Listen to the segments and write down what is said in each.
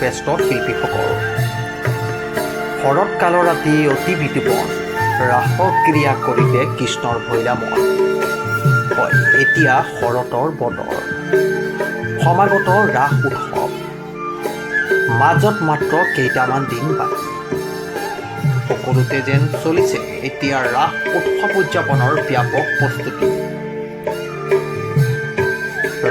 ব্যস্ত শিল্পীসকল। শৰৎকালৰ ৰাতি অতি বিতোপন ৰাসৰ ক্ৰিয়া কৰিলে কৃষ্ণৰ ভৈলা মন। হয়, এতিয়া শৰতৰ বতৰ, সমাগত ৰাস উৎসৱ, মাজত মাত্ৰ কেইটামান দিন বাকী। সকলোতে যেন চলিছে এতিয়া ৰাস উৎসৱ উদযাপনৰ ব্যাপক প্ৰস্তুতি।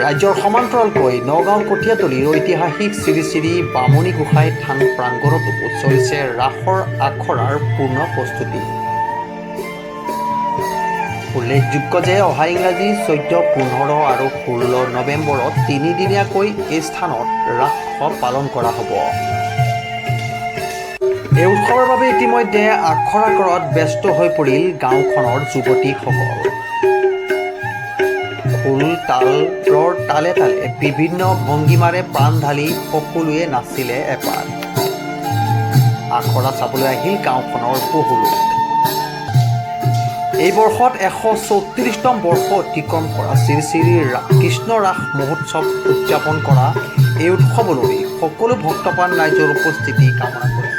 ৰাজ্যৰ সমান্তৰালকৈ নগাঁও কঠীয়াতলীৰ ঐতিহাসিক শ্ৰী শ্ৰী বামুণী গোসাঁই থান প্ৰাংগণতো চলিছে ৰাসৰ আখৰাৰ পূৰ্ণ প্ৰস্তুতি। উল্লেখযোগ্য যে অহা ইংৰাজী 14, 15 আৰু 16 নৱেম্বৰত তিনিদিনীয়াকৈ এই স্থানত ৰাস উৎসৱ পালন কৰা হ'ব। এই উৎসৱৰ বাবে ইতিমধ্যে আখৰা কৰাত ব্যস্ত হৈ পৰিল গাঁওখনৰ যুৱতীসকল। খোল তালৰ তালে তালে বিভিন্ন ভংগীমাৰে প্ৰাণ ঢালি সকলোৱে নাচিলে এপাত। আখৰা চাবলৈ আহিল গাঁওখনৰ বহু লোক। এই বৰ্ষত 134তম বৰ্ষ অতিক্ৰম কৰা শ্ৰী শ্ৰী কৃষ্ণ ৰাস মহোৎসৱ উদযাপন কৰা এই উৎসৱলৈ সকলো ভক্তপ্ৰাণ ৰাইজৰ উপস্থিতি কামনা কৰিছে।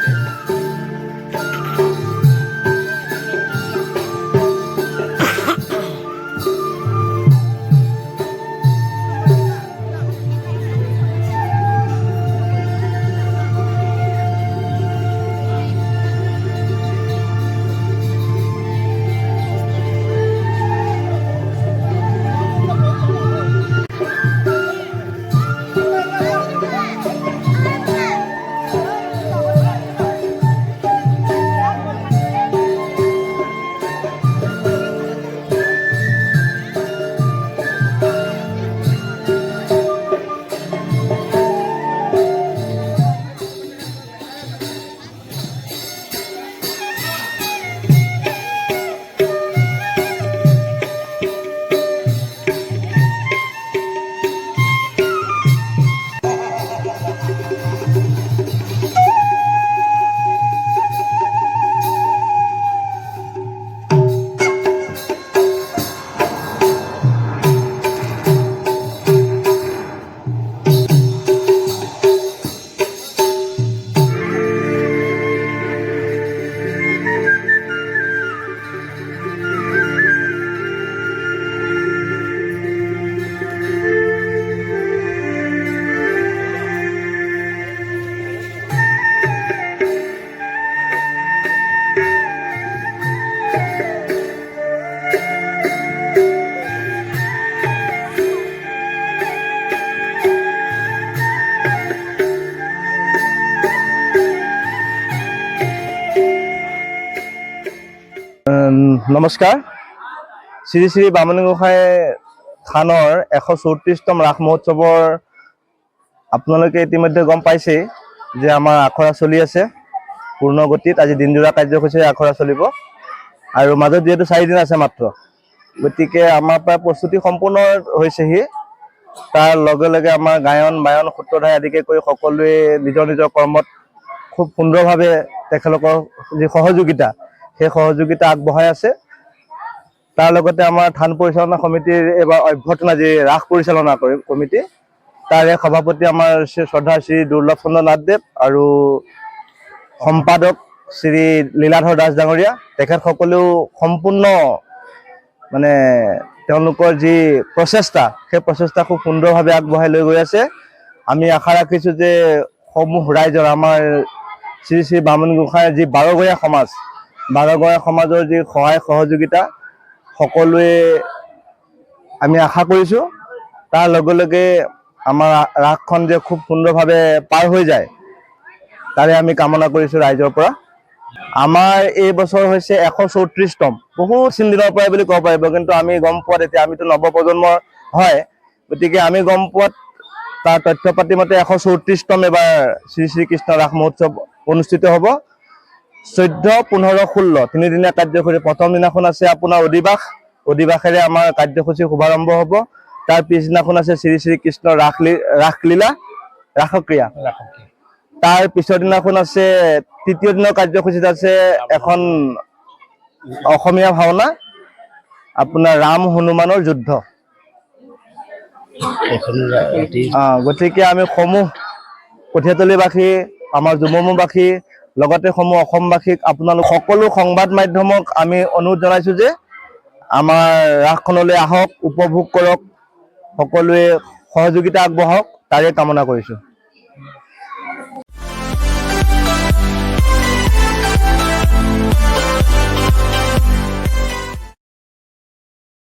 নমস্কাৰ। শ্ৰী শ্ৰী বামুণী গোসাঁই থানৰ 134তম ৰাস মহোৎসৱৰ আপোনালোকে ইতিমধ্যে গম পাইছেই যে আমাৰ আখৰা চলি আছে পূৰ্ণ গতিত। আজি দিনজোৰা কাৰ্যসূচী আখৰা চলিব আৰু মাজত যিহেতু 4 দিন আছে মাত্ৰ, গতিকে আমাৰ প্ৰায় প্ৰস্তুতি সম্পূৰ্ণ হৈছেহি। তাৰ লগে লগে আমাৰ গায়ন বায়ন সূত্ৰধাৰী আদিকে কৰি সকলোৱে নিজৰ নিজৰ কৰ্মত খুব সুন্দৰভাৱে তেখেতলোকৰ যি সহযোগিতা সেই সহযোগিতা আগবঢ়াই আছে। তাৰ লগতে আমাৰ থান পৰিচালনা সমিতিৰ এইবাৰ অভ্যৰ্থনা যি ৰাস পৰিচালনা কমিটি, তাৰে সভাপতি আমাৰ শ্ৰদ্ধা শ্ৰী দুৰ্লভ চন্দ্ৰ নাথদেৱ আৰু সম্পাদক শ্ৰী লীলাধৰ দাস ডাঙৰীয়া, তেখেতসকলেও সম্পূৰ্ণ মানে তেওঁলোকৰ যি প্ৰচেষ্টা সেই প্ৰচেষ্টা খুব সুন্দৰভাৱে আগবঢ়াই লৈ গৈ আছে। আমি আশা ৰাখিছোঁ যে সমূহ ৰাইজৰ আমাৰ শ্ৰী শ্ৰী বামুণী গোসাঁইৰ যি 12গঞা সমাজ, 12গঞা সমাজৰ যি সহায় সহযোগিতা সকলোৱে আমি আশা কৰিছোঁ। তাৰ লগে লগে আমাৰ ৰাসখন যে খুব সুন্দৰভাৱে পাৰ হৈ যায় তাৰে আমি কামনা কৰিছোঁ ৰাইজৰ পৰা। আমাৰ এই বছৰ হৈছে 134তম, বহুত চিন দিনৰ পৰাই বুলি ক'ব পাৰিব, কিন্তু আমি গম পোৱাত এতিয়া আমিতো নৱপ্ৰজন্মৰ হয়, গতিকে আমি গম পোৱাত তাৰ তথ্য পাতি মতে 134তম এবাৰ শ্ৰী শ্ৰীকৃষ্ণ ৰাস মহোৎসৱ অনুষ্ঠিত হ'ব। 14, 15, 16 তিনিদিনীয়া কাৰ্যসূচী। প্ৰথম দিনাখন আছে আপোনাৰ অধিবাসেৰে আমাৰ কাৰ্যসূচী শুভাৰম্ভ হ'ব। তাৰ পিছদিনাখন আছে শ্ৰী শ্ৰীকৃষ্ণ ৰাসলীলা ৰাসক্ৰিয়া। তাৰ পিছৰ দিনাখন আছে তৃতীয় দিনৰ কাৰ্যসূচীত আছে এখন অসমীয়া ভাওনা, আপোনাৰ ৰাম হনুমানৰ যুদ্ধ। গতিকে আমি সমূহ কঠিয়াতলীবাসী, আমাৰ জুমুমুবাসী, লগতে সমূহ অসমবাসীক আপোনালোক সকলো সংবাদ মাধ্যমক আমি অনুৰোধ জনাইছোঁ যে আমাৰ ৰাসখনলৈ আহক, উপভোগ কৰক, সকলোৱে সহযোগিতা আগবঢ়াওক, তাৰে কামনা কৰিছোঁ।